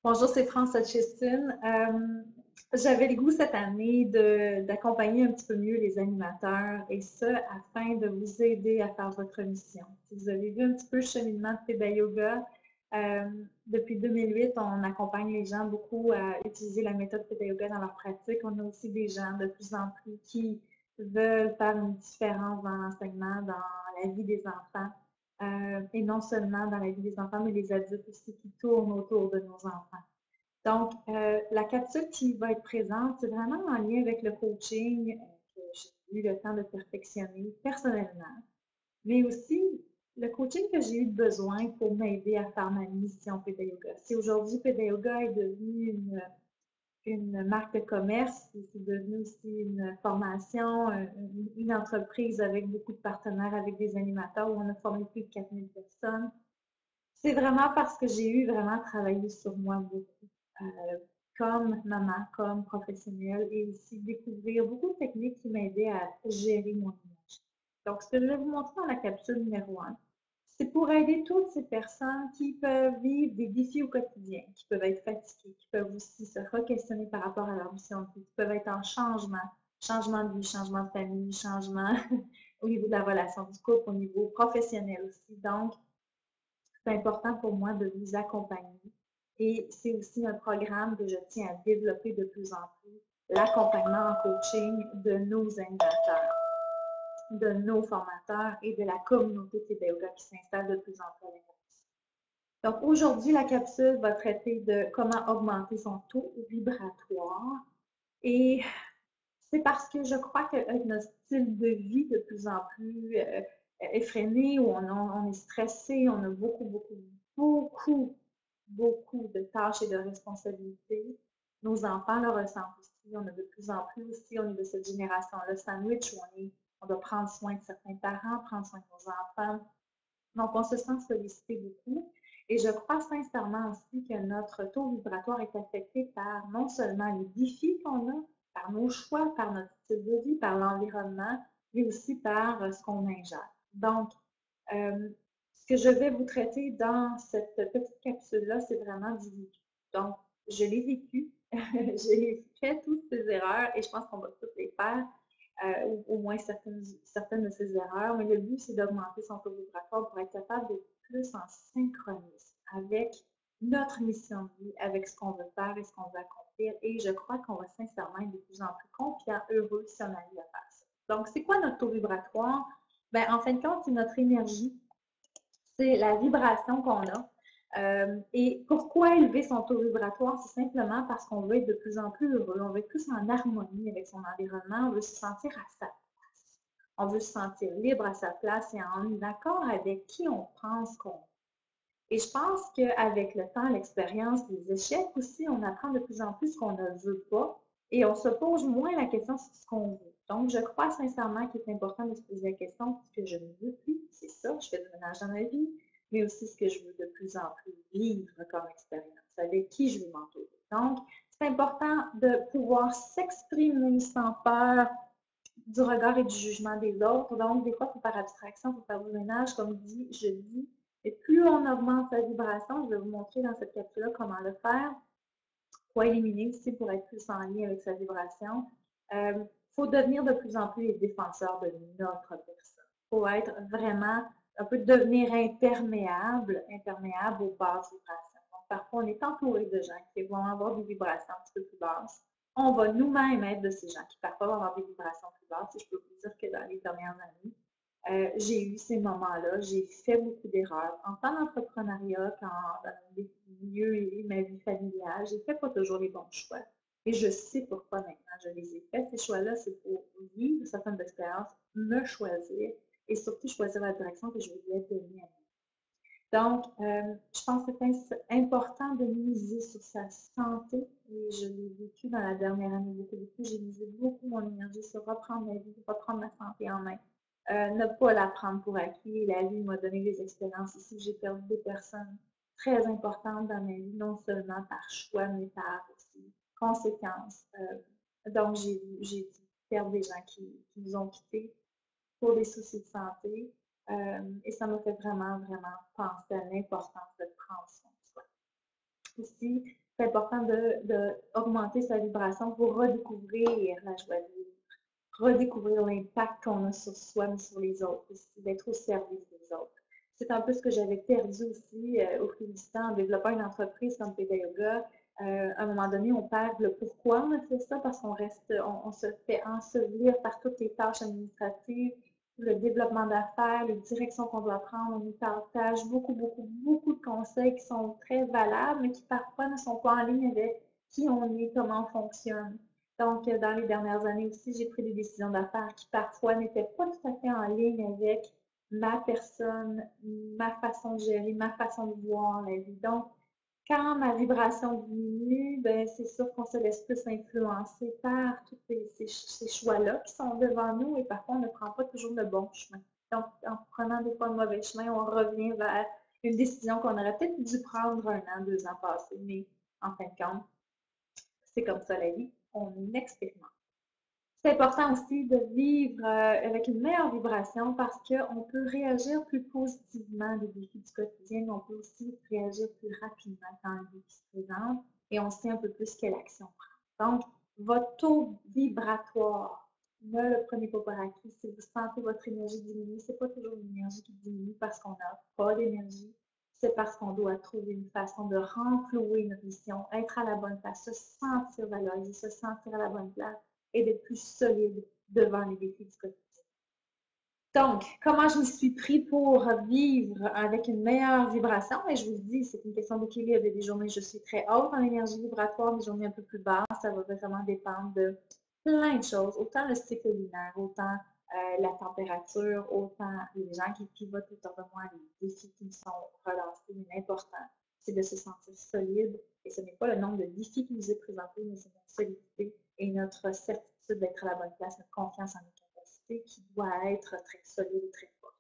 Bonjour, c'est France Hutchison. J'avais le goût cette année d'accompagner un petit peu mieux les animateurs et ça afin de vous aider à faire votre mission. Si vous avez vu un petit peu le cheminement de Theta Yoga, depuis 2008, on accompagne les gens beaucoup à utiliser la méthode Theta Yoga dans leur pratique. On a aussi des gens de plus en plus qui veulent faire une différence dans l'enseignement, dans la vie des enfants. Et non seulement dans la vie des enfants, mais les adultes aussi qui tournent autour de nos enfants. Donc, la capsule qui va être présente, c'est vraiment en lien avec le coaching que j'ai eu le temps de perfectionner personnellement, mais aussi le coaching que j'ai eu besoin pour m'aider à faire ma mission Peda Yoga. Si aujourd'hui Peda Yoga est devenu une marque de commerce, c'est devenu aussi une formation, une entreprise avec beaucoup de partenaires, avec des animateurs où on a formé plus de 4000 personnes. C'est vraiment parce que j'ai eu vraiment travaillé sur moi beaucoup, comme maman, comme professionnelle, et aussi découvrir beaucoup de techniques qui m'aidaient à gérer mon image. Donc, ce que je vais vous montrer dans la capsule numéro 1, c'est pour aider toutes ces personnes qui peuvent vivre des défis au quotidien, qui peuvent être fatiguées, qui peuvent aussi se re-questionner par rapport à leur mission, qui peuvent être en changement, changement de vie, changement de famille, changement au niveau de la relation du couple, au niveau professionnel aussi. Donc, c'est important pour moi de vous accompagner. Et c'est aussi un programme que je tiens à développer de plus en plus, l'accompagnement en coaching de nos animateurs, de nos formateurs et de la communauté Yoga qui s'installe de plus en plus à l'intérieur. Donc aujourd'hui, la capsule va traiter de comment augmenter son taux vibratoire. Et c'est parce que je crois qu'avec notre style de vie de plus en plus effréné, où on est stressé, on a beaucoup de tâches et de responsabilités. Nos enfants le ressentent aussi. On a de plus en plus aussi, on est de cette génération-là sandwich où on doit prendre soin de certains parents, prendre soin de nos enfants. Donc, on se sent sollicité beaucoup. Et je crois sincèrement aussi que notre taux vibratoire est affecté par non seulement les défis qu'on a, par nos choix, par notre style de vie, par l'environnement, mais aussi par ce qu'on ingère. Donc, ce que je vais vous traiter dans cette petite capsule-là, c'est vraiment du vécu. Donc, je l'ai vécu, j'ai fait toutes ces erreurs et je pense qu'on va toutes les faire, ou au moins certaines de ces erreurs. Mais le but, c'est d'augmenter son taux vibratoire pour être capable d'être plus en synchronisme avec notre mission de vie, avec ce qu'on veut faire et ce qu'on veut accomplir. Et je crois qu'on va sincèrement être de plus en plus confiant, heureux si on arrive à faire ça. Donc, c'est quoi notre taux vibratoire? Ben, en fin de compte, c'est notre énergie, c'est la vibration qu'on a. Et pourquoi élever son taux vibratoire? C'est simplement parce qu'on veut être de plus en plus heureux, on veut être plus en harmonie avec son environnement, on veut se sentir à sa place. On veut se sentir libre à sa place et en accord avec qui on pense qu'on est. Et je pense qu'avec le temps, l'expérience, les échecs aussi, on apprend de plus en plus ce qu'on ne veut pas et on se pose moins la question sur ce qu'on veut. Donc, je crois sincèrement qu'il est important de se poser la question ce que je ne veux plus, c'est ça, je fais du ménage dans ma vie, mais aussi ce que je veux de plus en plus vivre comme expérience, avec qui je veux m'entourer. Donc, c'est important de pouvoir s'exprimer sans peur du regard et du jugement des autres. Donc, des fois, il faut faire abstraction, il faut faire du ménage, comme je dis. Et plus on augmente sa vibration, je vais vous montrer dans cette capsule-là comment le faire, pour éliminer aussi, pour être plus en lien avec sa vibration. Il faut devenir de plus en plus les défenseurs de notre personne. Il faut être vraiment, un peu devenir imperméable aux basses vibrations. Donc, parfois, on est entouré de gens qui vont avoir des vibrations un petit peu plus basses. On va nous-mêmes être de ces gens qui parfois vont avoir des vibrations plus basses. Et je peux vous dire que dans les dernières années, j'ai eu ces moments-là, j'ai fait beaucoup d'erreurs. En tant d'entrepreneuriat, dans les milieux et ma vie familiale, j'ai fait pas toujours les bons choix. Et je sais pourquoi maintenant je les ai faits. Ces choix-là, c'est pour vivre certaines expériences, me choisir et surtout choisir la direction que je voulais donner à moi. Donc, je pense que c'est important de miser sur sa santé et je l'ai vécu dans la dernière année beaucoup. J'ai misé beaucoup mon énergie sur reprendre ma vie, reprendre ma santé en main. Ne pas la prendre pour acquis. La vie m'a donné des expériences ici. J'ai perdu des personnes très importantes dans ma vie, non seulement par choix, mais par aussi conséquences. Donc, j'ai dû perdre des gens qui nous ont quittés pour des soucis de santé. Et ça m'a fait vraiment, vraiment penser à l'importance de prendre soin de soi. Aussi, c'est important d'augmenter sa vibration pour redécouvrir la joie de vivre, redécouvrir l'impact qu'on a sur soi, mais sur les autres aussi, d'être au service des autres. C'est un peu ce que j'avais perdu aussi au fil du temps en développant une entreprise comme Peda Yoga. À un moment donné, on perd le pourquoi on a fait ça parce on se fait ensevelir par toutes les tâches administratives, le développement d'affaires, les directions qu'on doit prendre. On nous partage beaucoup, beaucoup, beaucoup de conseils qui sont très valables, mais qui parfois ne sont pas en ligne avec qui on est, comment on fonctionne. Donc, dans les dernières années aussi, j'ai pris des décisions d'affaires qui parfois n'étaient pas tout à fait en ligne avec ma personne, ma façon de gérer, ma façon de voir la vie. Donc, quand ma vibration diminue, ben, c'est sûr qu'on se laisse plus influencer par tous ces choix-là qui sont devant nous et parfois on ne prend pas toujours le bon chemin. Donc, en prenant des fois le mauvais chemin, on revient vers une décision qu'on aurait peut-être dû prendre 1 an, 2 ans passés, mais en fin de compte, c'est comme ça la vie, on expérimente. C'est important aussi de vivre avec une meilleure vibration parce qu'on peut réagir plus positivement des défis du quotidien, mais on peut aussi réagir plus rapidement quand un défi se présente et on sait un peu plus quelle action prendre. Donc, votre taux vibratoire, ne le prenez pas par acquis. Si vous sentez votre énergie diminuer, c'est pas toujours une énergie qui diminue parce qu'on n'a pas d'énergie. C'est parce qu'on doit trouver une façon de renflouer notre mission, être à la bonne place, se sentir valorisé, se sentir à la bonne place et d'être plus solide devant les défis du quotidien. Donc, comment je me suis pris pour vivre avec une meilleure vibration? Et je vous le dis, c'est une question d'équilibre. Il y a des journées où je suis très haute en énergie vibratoire, des journées un peu plus basses. Ça va vraiment dépendre de plein de choses. Autant le cycle lunaire, autant la température, autant les gens qui pivotent autour de moi, les défis qui me sont relancés. Mais l'important, c'est de se sentir solide. Et ce n'est pas le nombre de défis qui nous est présenté, mais c'est notre solidité et notre certitude d'être à la bonne place, notre confiance en nos capacités qui doit être très solide et très forte.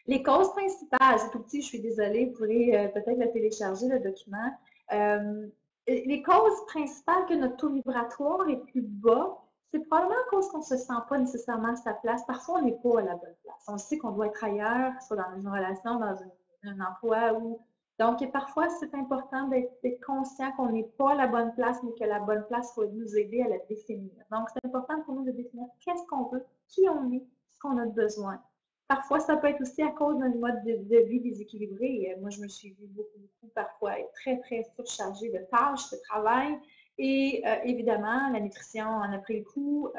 Les causes principales, c'est tout petit, je suis désolée, vous pourrez peut-être le télécharger, le document. Les causes principales que notre taux vibratoire est plus bas, c'est probablement à cause qu'on ne se sent pas nécessairement à sa place. Parfois, on n'est pas à la bonne place. On sait qu'on doit être ailleurs, soit dans une relation, dans un emploi ou donc, parfois, c'est important d'être conscient qu'on n'est pas à la bonne place, mais que la bonne place va nous aider à la définir. Donc, c'est important pour nous de définir qu'est-ce qu'on veut, qui on est, ce qu'on a besoin. Parfois, ça peut être aussi à cause d'un mode de vie déséquilibré. Moi, je me suis vue beaucoup parfois être très, très surchargée de tâches, de travail. Et évidemment, la nutrition en a pris le coup.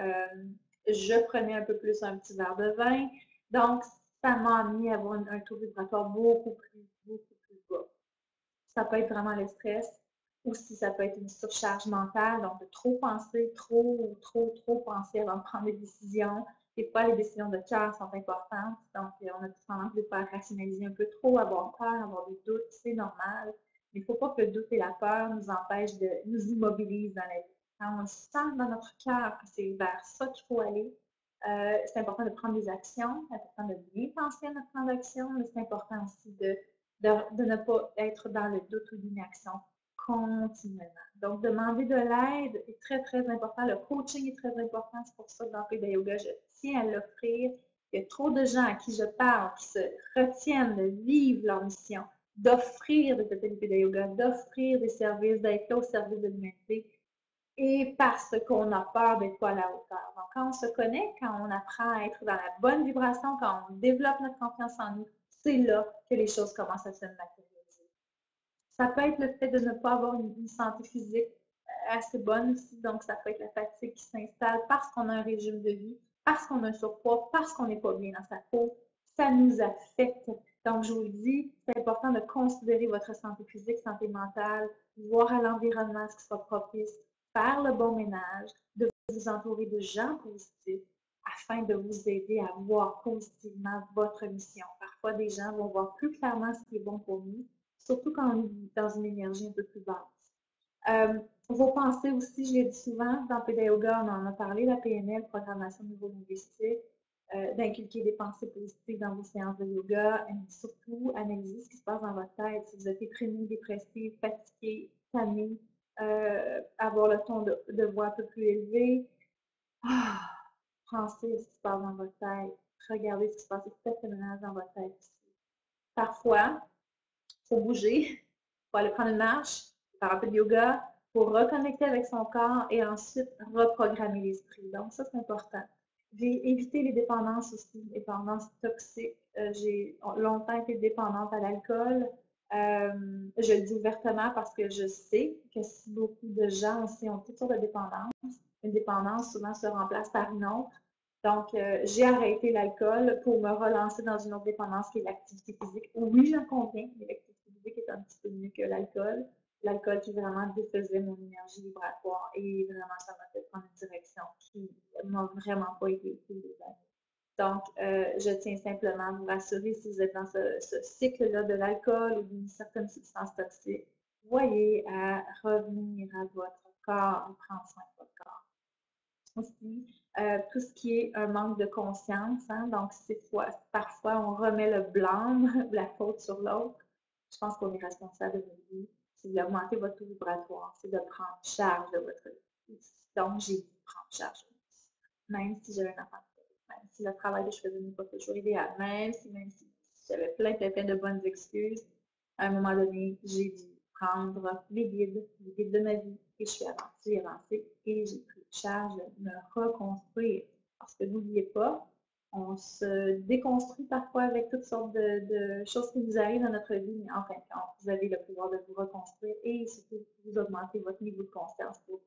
Je prenais un peu plus un petit verre de vin. Donc, ça m'a amené à avoir un taux vibratoire beaucoup plus bas. Ça peut être vraiment le stress, ou si ça peut être une surcharge mentale, donc de trop penser, trop penser avant de prendre des décisions. Des fois, les décisions de cœur sont importantes, donc on a tendance de faire rationaliser un peu trop, avoir peur, avoir des doutes, c'est normal. Mais il ne faut pas que le doute et la peur nous empêchent de nous immobiliser dans la vie. Quand on sent dans notre cœur que c'est vers ça qu'il faut aller, c'est important de prendre des actions, c'est important de bien penser à notre plan d'action, mais c'est important aussi de ne pas être dans le doute ou l'inaction continuellement. Donc, demander de l'aide est très, très important. Le coaching est très important. C'est pour ça que dans Peda Yoga, je tiens à l'offrir. Il y a trop de gens à qui je parle qui se retiennent de vivre leur mission, d'offrir des ateliers Peda Yoga, d'offrir des services, d'être là au service de l'humanité. Et parce qu'on a peur d'être pas à la hauteur. Donc, quand on se connaît, quand on apprend à être dans la bonne vibration, quand on développe notre confiance en nous, c'est là que les choses commencent à se matérialiser. Ça peut être le fait de ne pas avoir une santé physique assez bonne aussi, donc ça peut être la fatigue qui s'installe parce qu'on a un régime de vie, parce qu'on a un surpoids, parce qu'on n'est pas bien dans sa peau. Ça nous affecte. Donc, je vous le dis, c'est important de considérer votre santé physique, santé mentale, voir à l'environnement ce qui soit propice, faire le bon ménage, de vous entourer de gens positifs afin de vous aider à voir positivement votre mission. Parfois, des gens vont voir plus clairement ce qui est bon pour nous, surtout quand on est dans une énergie un peu plus basse. Vos pensées aussi, je l'ai dit souvent, dans Peda Yoga, on en a parlé, la PNL, programmation neurolinguistique, d'inculquer des pensées positives dans vos séances de yoga, et surtout analyser ce qui se passe dans votre tête. Si vous êtes déprimé, dépressif, fatigué, tanné, avoir le ton de voix un peu plus élevé. Pensez à ce qui se passe dans votre tête. Regardez ce qui se passe, faites le ménage dans votre tête aussi. Parfois, il faut bouger, il faut aller prendre une marche, faire un peu de yoga pour reconnecter avec son corps et ensuite reprogrammer l'esprit. Donc, ça, c'est important. J'ai évité les dépendances aussi, les dépendances toxiques. J'ai longtemps été dépendante à l'alcool. Je le dis ouvertement parce que je sais que si beaucoup de gens aussi ont toutes sortes de dépendances, une dépendance souvent se remplace par une autre. Donc, j'ai arrêté l'alcool pour me relancer dans une autre dépendance qui est l'activité physique. Oui, j'en conviens, mais l'activité physique est un petit peu mieux que l'alcool. L'alcool qui vraiment défaisait mon énergie vibratoire et vraiment, ça m'a fait prendre une direction qui m'a vraiment pas été utile des années. Donc, je tiens simplement à vous rassurer si vous êtes dans ce cycle-là de l'alcool ou d'une certaine substance toxique, voyez à revenir à votre corps et prendre soin de votre corps. Aussi, tout ce qui est un manque de conscience, hein, donc parfois on remet le blâme, la faute sur l'autre. Je pense qu'on est responsable de votre vie. Si vous augmentez votre taux vibratoire, c'est de prendre charge de votre vie. Donc, j'ai dû prendre charge de vous. Même si j'avais un enfant, même si le travail que je faisais n'est pas toujours idéal, même si j'avais plein de bonnes excuses, à un moment donné, j'ai dû prendre les guides de ma vie, et je suis avancée, et j'ai pris charge de me reconstruire. Parce que n'oubliez pas, on se déconstruit parfois avec toutes sortes de choses qui nous arrivent dans notre vie, mais en fin de compte, vous avez le pouvoir de vous reconstruire et surtout vous augmenter votre niveau de conscience pour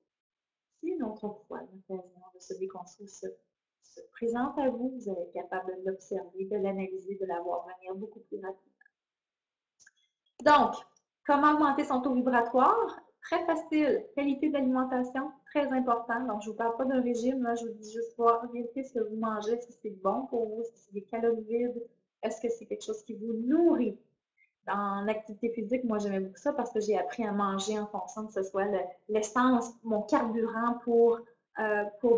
si une autre fois l'occasion de se déconstruire se présente à vous, vous allez être capable de l'observer, de l'analyser, de la voir venir beaucoup plus rapidement. Donc, comment augmenter son taux vibratoire? Très facile. Qualité d'alimentation, très important. Donc, je ne vous parle pas d'un régime, là, je vous dis juste voir, vérifier ce que vous mangez, est-ce que c'est bon pour vous, est-ce que c'est des calories vides, est-ce que c'est quelque chose qui vous nourrit. Dans l'activité physique, moi, j'aimais beaucoup ça parce que j'ai appris à manger en fonction de ce soit l'essence, mon carburant pour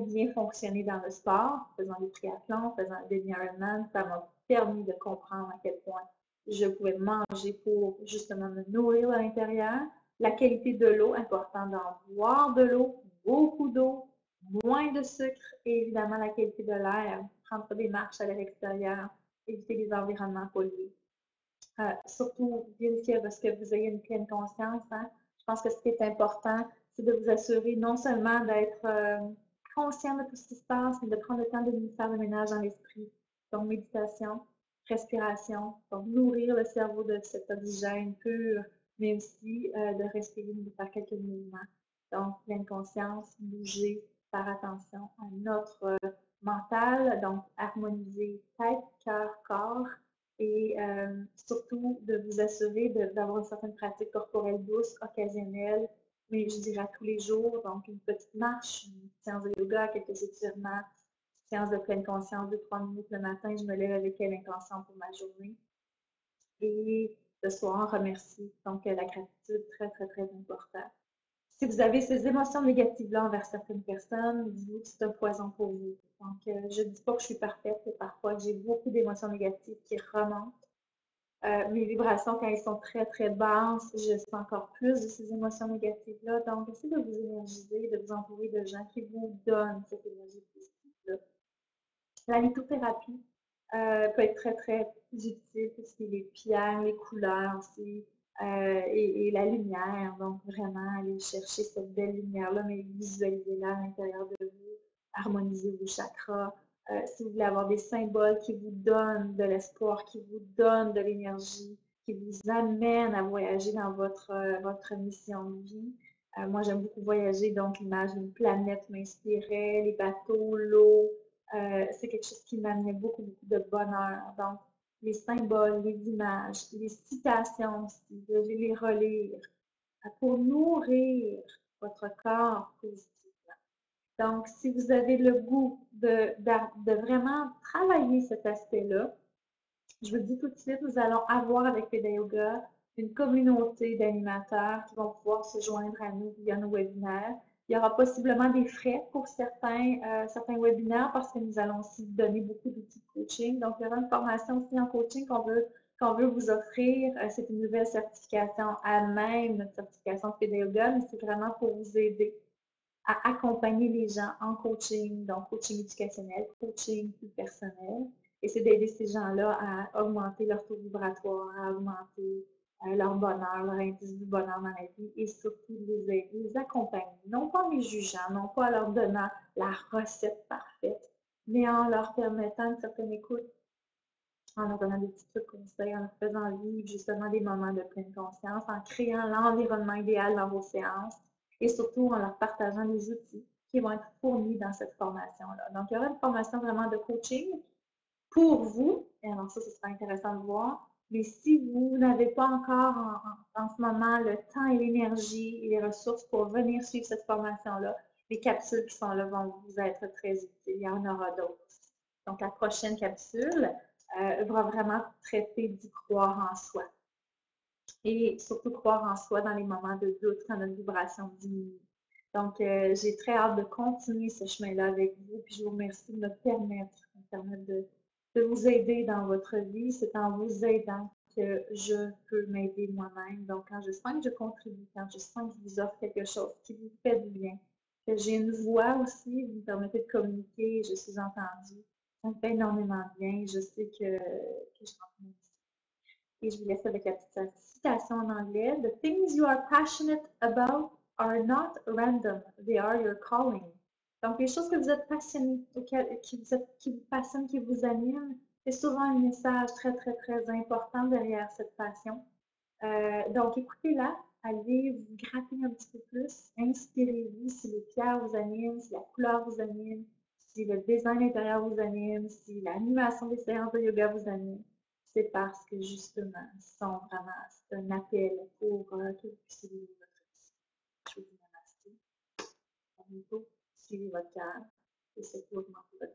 bien fonctionner dans le sport, faisant des triathlons, faisant des Ironman, ça m'a permis de comprendre à quel point je pouvais manger pour justement me nourrir à l'intérieur. La qualité de l'eau, important d'en boire de l'eau, beaucoup d'eau, moins de sucre et évidemment la qualité de l'air, prendre des marches à l'extérieur, éviter les environnements pollués. Surtout, vérifier à ce que vous ayez une pleine conscience. Hein. Je pense que ce qui est important, c'est de vous assurer non seulement d'être conscient de tout ce qui se passe, mais de prendre le temps de faire le ménage dans l'esprit. Donc, méditation, respiration, donc nourrir le cerveau de cet oxygène pur, mais aussi de respirer, de faire quelques mouvements. Donc, pleine conscience, bouger, faire attention à notre mental, donc harmoniser tête, cœur, corps, et surtout de vous assurer d'avoir une certaine pratique corporelle douce, occasionnelle, mais je dirais tous les jours, donc une petite marche, une séance de yoga, quelques étirements, une séance de pleine conscience de 3 minutes le matin, je me lève avec quelle intention pour ma journée. Et le soir, remercier. Donc la gratitude, très, très, très important. Si vous avez ces émotions négatives-là envers certaines personnes, dites-vous que c'est un poison pour vous. Donc, je ne dis pas que je suis parfaite, et parfois j'ai beaucoup d'émotions négatives qui remontent. Mes vibrations, quand elles sont très, très basses, je sens encore plus de ces émotions négatives-là. Donc, essayez de vous énergiser, de vous entourer de gens qui vous donnent cette énergie positive-là. La lithothérapie peut être très, très utile, tout ce qui est les pierres, les couleurs aussi, et la lumière. Donc, vraiment, aller chercher cette belle lumière-là, mais visualisez-la à l'intérieur de vous, harmonisez vos chakras. Si vous voulez avoir des symboles qui vous donnent de l'espoir, qui vous donnent de l'énergie, qui vous amènent à voyager dans votre mission de vie. Moi, j'aime beaucoup voyager, donc l'image d'une planète m'inspirait, les bateaux, l'eau. C'est quelque chose qui m'amenait beaucoup, beaucoup de bonheur. Donc, les symboles, les images, les citations aussi, de les relire pour nourrir votre corps positivement. Donc, si vous avez le goût de vraiment travailler cet aspect-là, je vous dis tout de suite, nous allons avoir avec Peda Yoga une communauté d'animateurs qui vont pouvoir se joindre à nous via nos webinaires. Il y aura possiblement des frais pour certains webinaires parce que nous allons aussi donner beaucoup d'outils de coaching. Donc, il y aura une formation aussi en coaching qu'on veut vous offrir. C'est une nouvelle certification à même notre certification de Peda Yoga, mais c'est vraiment pour vous aider à accompagner les gens en coaching, donc coaching éducationnel, coaching plus personnel. Et c'est d'aider ces gens-là à augmenter leur taux vibratoire, à augmenter leur bonheur, leur indice du bonheur dans la vie et surtout de les aider, les accompagner, non pas en les jugeant, non pas en leur donnant la recette parfaite, mais en leur permettant une certaine écoute, en leur donnant des petits trucs conseils, en leur faisant vivre justement des moments de pleine conscience, en créant l'environnement idéal dans vos séances et surtout en leur partageant les outils qui vont être fournis dans cette formation-là. Donc, il y aura une formation vraiment de coaching pour vous, et alors ça, ce sera intéressant de voir, mais si vous n'avez pas encore en ce moment le temps et l'énergie et les ressources pour venir suivre cette formation-là, les capsules qui sont là vont vous être très utiles. Il y en aura d'autres. Donc, la prochaine capsule va vraiment traiter d'y croire en soi. Et surtout croire en soi dans les moments de doute, quand notre vibration diminue. Donc, j'ai très hâte de continuer ce chemin-là avec vous. Puis, je vous remercie de me permettre de vous aider dans votre vie. C'est en vous aidant que je peux m'aider moi-même. Donc, quand je sens que je contribue, quand je sens que je vous offre quelque chose qui vous fait du bien, que j'ai une voix aussi, vous me permettez de communiquer, je suis entendue. Ça me fait énormément de bien. Je sais que je suis en train de... Et je vous laisse avec la petite citation en anglais. The things you are passionate about are not random. They are your calling. Donc, les choses que vous êtes passionné, qui vous passionnent, qui vous animent, c'est souvent un message très, très, très important derrière cette passion. Donc, écoutez-la, allez vous gratter un petit peu plus, inspirez-vous si les pierres vous animent, si la couleur vous anime, si le design intérieur vous anime, si l'animation des séances de yoga vous anime. C'est parce que justement, c'est un appel pour que vous puissiez vivre votre vie. Je vous dis namasté. À bientôt. Suivez votre cœur et c'est pour votre